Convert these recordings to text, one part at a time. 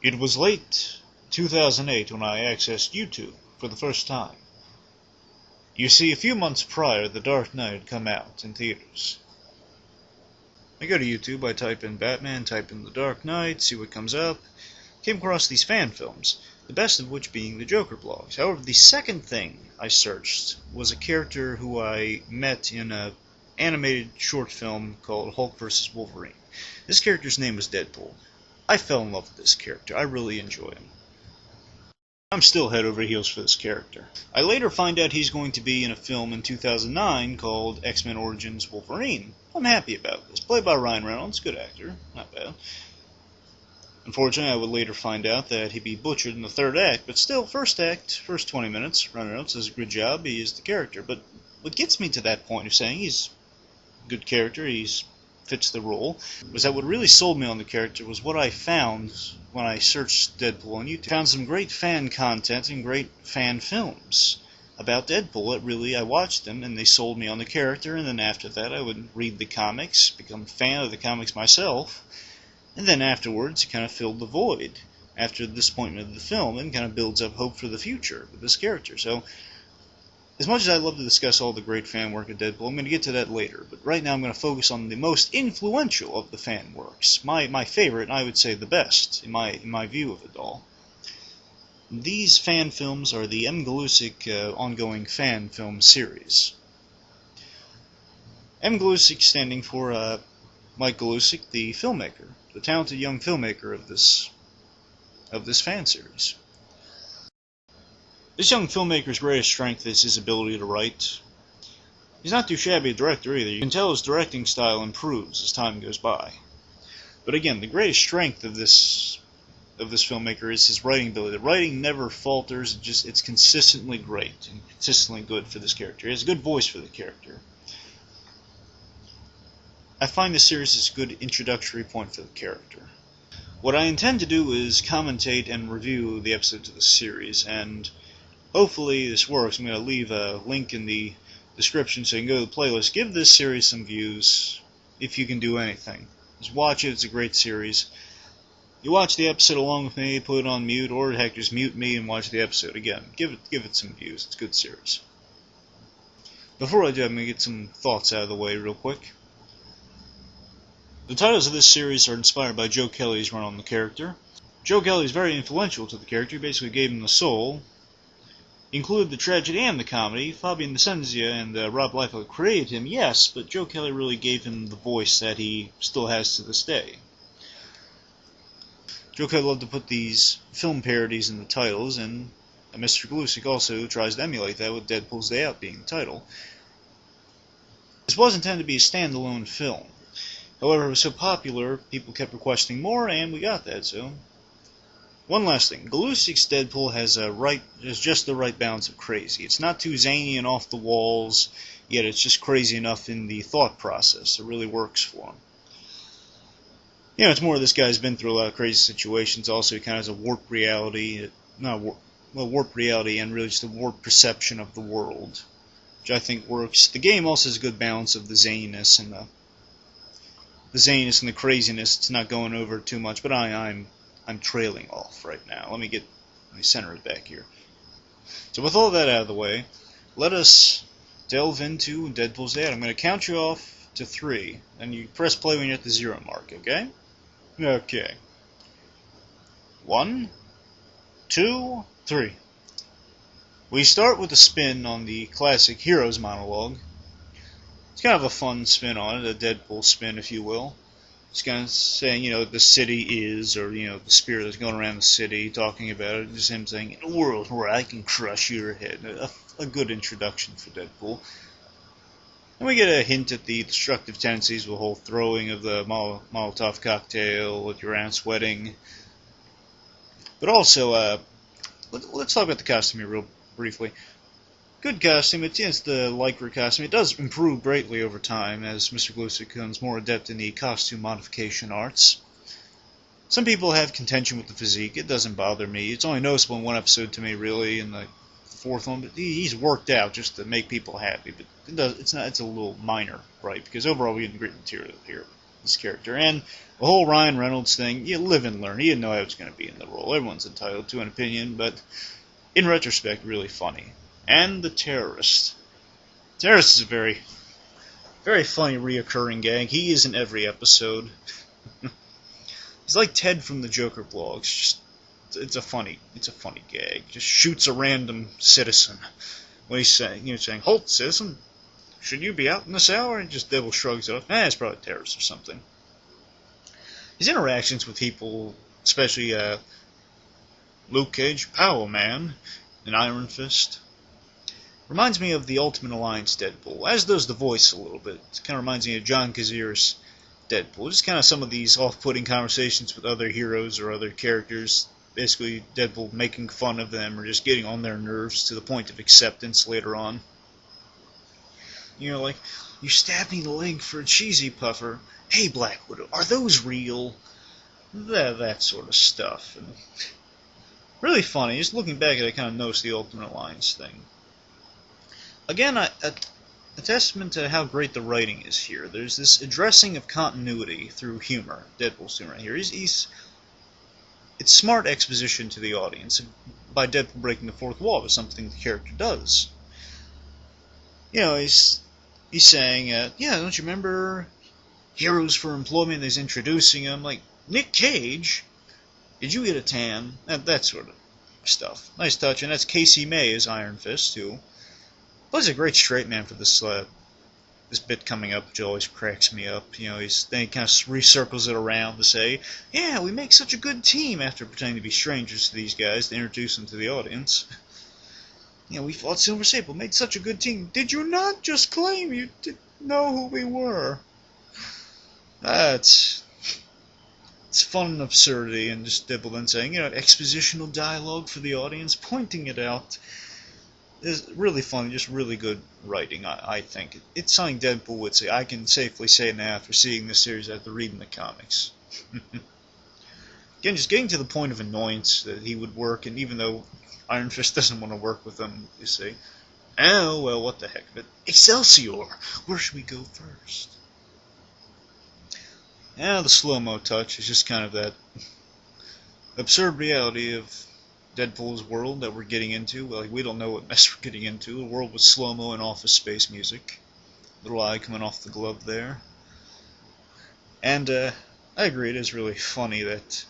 It was late 2008 when I accessed YouTube for the first time. You see, a few months prior, The Dark Knight had come out in theaters. I go to YouTube, I type in Batman, type in The Dark Knight, see what comes up. Came across these fan films, the best of which being the Joker blogs. However, the second thing I searched was a character who I met in an animated short film called Hulk vs. Wolverine. This character's name was Deadpool. I fell in love with this character. I really enjoy him. I'm still head over heels for this character. I later find out he's going to be in a film in 2009 called X-Men Origins Wolverine. I'm happy about this. Played by Ryan Reynolds, good actor, not bad. Unfortunately, I would later find out that he'd be butchered in the third act, but still, first act, first 20 minutes, Ryan Reynolds does a good job, he is the character. But what gets me to that point of saying he's a good character, he fits the role, was that what really sold me on the character was what I found when I searched Deadpool on YouTube. I found some great fan content and great fan films about Deadpool. I watched them and they sold me on the character, and then after that I would read the comics, become a fan of the comics myself, and then afterwards it kind of filled the void after the disappointment of the film and kind of builds up hope for the future with this character. So as much as I love to discuss all the great fan work of Deadpool, I'm going to get to that later, but right now I'm going to focus on the most influential of the fan works. My favorite, and I would say the best, in my view of it all. These fan films are the Mgalusic ongoing fan film series. Mgalusic standing for Mike Galusic, the filmmaker, the talented young filmmaker of this fan series. This young filmmaker's greatest strength is his ability to write. He's not too shabby a director either. You can tell his directing style improves as time goes by. But again, the greatest strength of this filmmaker is his writing ability. The writing never falters, it's consistently great and consistently good for this character. He has a good voice for the character. I find this series is a good introductory point for the character. What I intend to do is commentate and review the episodes of the series, and hopefully this works. I'm going to leave a link in the description so you can go to the playlist. Give this series some views if you can do anything. Just watch it. It's a great series. You watch the episode along with me, put it on mute, or heck, just mute me and watch the episode again. Give it some views. It's a good series. Before I do, I'm going to get some thoughts out of the way real quick. The titles of this series are inspired by Joe Kelly's run on the character. Joe Kelly is very influential to the character. He basically gave him the soul. He included the tragedy and the comedy. Fabian Nicieza and Rob Liefeld created him, yes, but Joe Kelly really gave him the voice that he still has to this day. Joe Kelly loved to put these film parodies in the titles, and Mr. Mgalusic also tries to emulate that with Deadpools Day Out being the title. This was intended to be a standalone film. However, it was so popular, people kept requesting more, and we got that, so. One last thing. Mgalusic's Deadpool has just the right balance of crazy. It's not too zany and off the walls, yet it's just crazy enough in the thought process. It really works for him. You know, it's more this guy's been through a lot of crazy situations. Also, he kind of has a warped reality. Warped reality and really just a warped perception of the world, which I think works. The game also has a good balance of the zaniness and the craziness. It's not going over too much, but I'm trailing off right now. Let me center it back here. So with all that out of the way, let us delve into Deadpool's Day Out. I'm going to count you off to 3, and you press play when you're at the 0 mark, okay? Okay. 1, 2, 3. We start with a spin on the classic Heroes monologue. It's kind of a fun spin on it, a Deadpool spin, if you will. It's kind of saying, the city is, or, the spirit that's going around the city, talking about it. Just him saying, in a world where I can crush your head. A good introduction for Deadpool. And we get a hint at the destructive tendencies with the whole throwing of the Molotov cocktail at your aunt's wedding. But also, let's talk about the costume here real briefly. Good costume. It's the Lycra costume. It does improve greatly over time as Mr. Mgalusic becomes more adept in the costume modification arts. Some people have contention with the physique. It doesn't bother me. It's only noticeable in one episode to me, really, in the 4th one. But he's worked out just to make people happy. But it's a little minor, right? Because overall we get great material here. this character. And the whole Ryan Reynolds thing, you live and learn. He didn't know I was going to be in the role. Everyone's entitled to an opinion, but in retrospect, really funny. And the terrorist. Terrorist is a very, very funny reoccurring gag. He is in every episode. He's like Ted from the Joker blogs. Just, it's a funny gag. Just shoots a random citizen when he's saying, "Halt, citizen! Should you be out in this hour?" And just Devil shrugs it off. It's probably a terrorist or something. His interactions with people, especially Luke Cage, Power Man, and Iron Fist, reminds me of the Ultimate Alliance Deadpool, as does the voice a little bit. It kind of reminds me of John Kazir's Deadpool. Just kind of some of these off-putting conversations with other heroes or other characters. Basically, Deadpool making fun of them or just getting on their nerves to the point of acceptance later on. Like, you stabbed me in the leg for a cheesy puffer. Hey, Black Widow, are those real? That sort of stuff. And really funny. Just looking back at it, I kind of noticed the Ultimate Alliance thing. Again, a testament to how great the writing is here. There's this addressing of continuity through humor. Deadpool's doing right here. It's smart exposition to the audience by Deadpool breaking the fourth wall is something the character does. He's saying, don't you remember Heroes for Employment? He's introducing him, like, Nick Cage, did you get a tan? That sort of stuff. Nice touch, and that's Casey May as Iron Fist, who plays a great straight man for this bit coming up, which always cracks me up. Then he kind of recircles it around to say, "Yeah, we make such a good team," after pretending to be strangers to these guys to introduce them to the audience. We fought Silver Sable, made such a good team. Did you not just claim you didn't know who we were? It's fun and absurdity, and just Deadpool then saying, expositional dialogue for the audience, pointing it out. Is really funny, just really good writing, I think. It's something Deadpool would say. I can safely say now after seeing this series after reading the comics. Again, just getting to the point of annoyance that he would work, and even though Iron Fist doesn't want to work with him, you say, "Oh, well, what the heck of it. Excelsior! Where should we go first?" The slow-mo touch is just kind of that absurd reality of Deadpool's world that we're getting into. We don't know what mess we're getting into. A world with slow-mo and Office Space music. Little eye coming off the glove there. And I agree, it is really funny that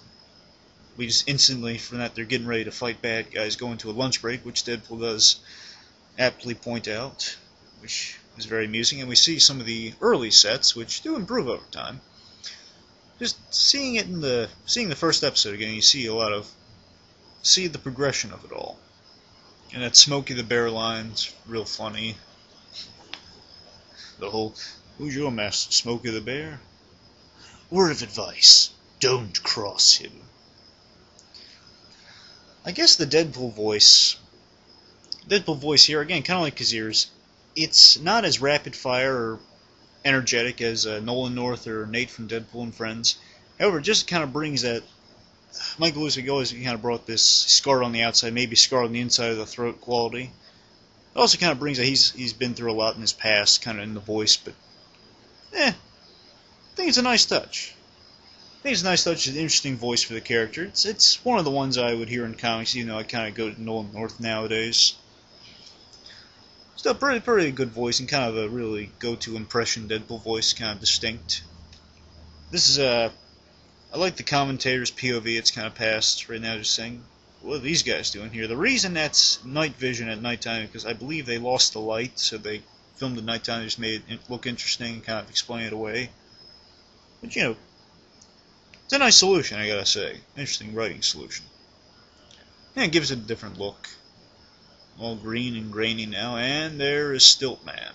we just instantly, from that they're getting ready to fight bad guys, go into a lunch break, which Deadpool does aptly point out, which is very amusing. And we see some of the early sets, which do improve over time. Just seeing the first episode again, you see the progression of it all. And that Smokey the Bear line's real funny. The whole, "Who's your master, Smokey the Bear?" "Word of advice, don't cross him." I guess the Deadpool voice here, again, kind of like Kazir's, it's not as rapid fire or energetic as Nolan North or Nate from Deadpool and Friends. However, it just kind of brings that. Mgalusic always kind of brought this scar on the outside, maybe scar on the inside of the throat quality. It also kind of brings that he's been through a lot in his past, kind of in the voice, but I think it's a nice touch. It's an interesting voice for the character. It's one of the ones I would hear in comics, even though I kind of go to Nolan North nowadays. Still pretty good voice, and kind of a really go-to impression Deadpool voice, kind of distinct. This is I like the commentator's POV. It's kind of past right now, just saying, what are these guys doing here? The reason that's night vision at nighttime is because I believe they lost the light, so they filmed at nighttime, just made it look interesting and kind of explain it away. But it's a nice solution, I gotta say. Interesting writing solution. And it gives it a different look. All green and grainy now, and there is Stiltman.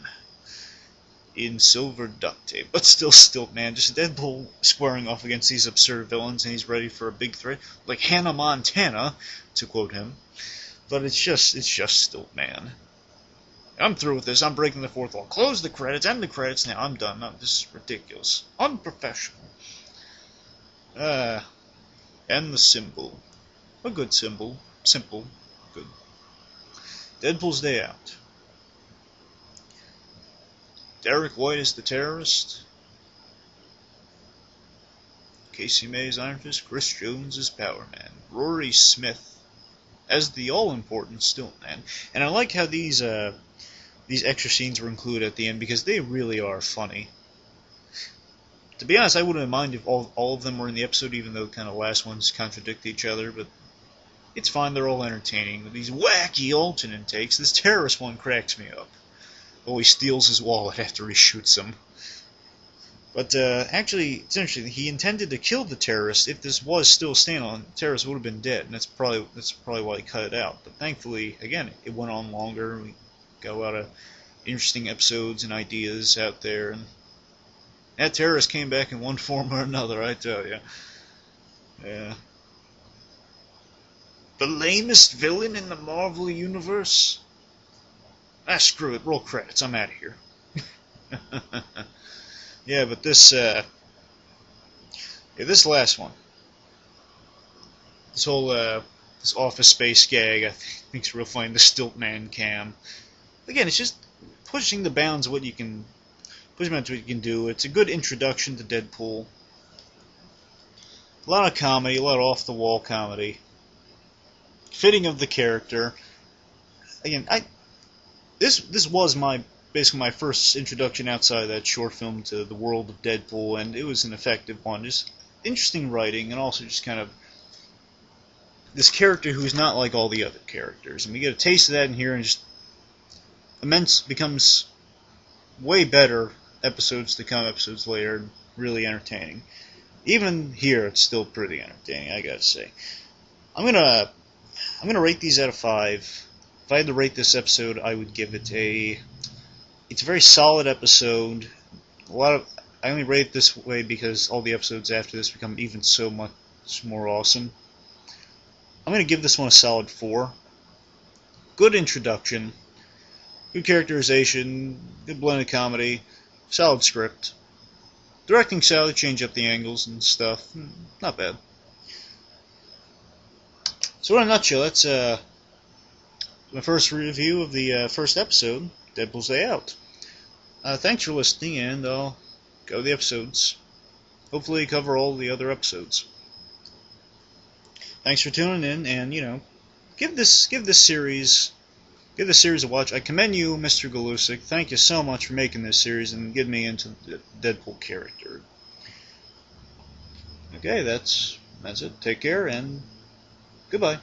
In silver duct tape, but still Stiltman. Just Deadpool squaring off against these absurd villains, and he's ready for a big threat, like Hannah Montana, to quote him. But it's just Stiltman. I'm through with this. I'm breaking the fourth wall. Close the credits. End the credits now. I'm done. No, this is ridiculous. Unprofessional. And the symbol. A good symbol. Simple. Good. Deadpool's Day Out. Derek White is the terrorist. Casey May as Iron Fist, Chris Jones as Power Man, Rory Smith as the all-important Stiltman. And I like how these extra scenes were included at the end because they really are funny. To be honest, I wouldn't mind if all of them were in the episode, even though kind of last ones contradict each other, but it's fine, they're all entertaining. These wacky alternate takes, this terrorist one cracks me up. Oh, he steals his wallet after he shoots him. But actually, it's interesting, he intended to kill the terrorist. If this was still staying on, the terrorist would have been dead, and that's probably why he cut it out. But thankfully, again, it went on longer. We got a lot of interesting episodes and ideas out there, and that terrorist came back in one form or another, I tell you. Yeah. The lamest villain in the Marvel Universe? Ah, screw it. Roll credits. I'm out of here. Yeah, but this last one, this whole this Office Space gag, I think is real funny. The Stiltman cam. Again, it's just pushing the bounds of what you can do. It's a good introduction to Deadpool. A lot of comedy, a lot of off-the-wall comedy. Fitting of the character. Again, this was basically my first introduction outside of that short film to the world of Deadpool, and it was an effective one. Just interesting writing, and also just kind of this character who's not like all the other characters. And we get a taste of that in here, and just becomes way better episodes to come, episodes later, and really entertaining. Even here, it's still pretty entertaining, I gotta say. I'm gonna rate these out of 5. If I had to rate this episode, I would give it it's a very solid episode. I only rate it this way because all the episodes after this become even so much more awesome. I'm going to give this one a solid 4. Good introduction, good characterization, good blend of comedy, solid script. Directing style, change up the angles and stuff. Not bad. So in a nutshell, that's my first review of the first episode, Deadpools Day Out. Thanks for listening, and I'll go to the episodes. Hopefully cover all the other episodes. Thanks for tuning in, and give this series a watch. I commend you, Mr. Mgalusic. Thank you so much for making this series and getting me into the Deadpool character. Okay, that's it. Take care, and goodbye.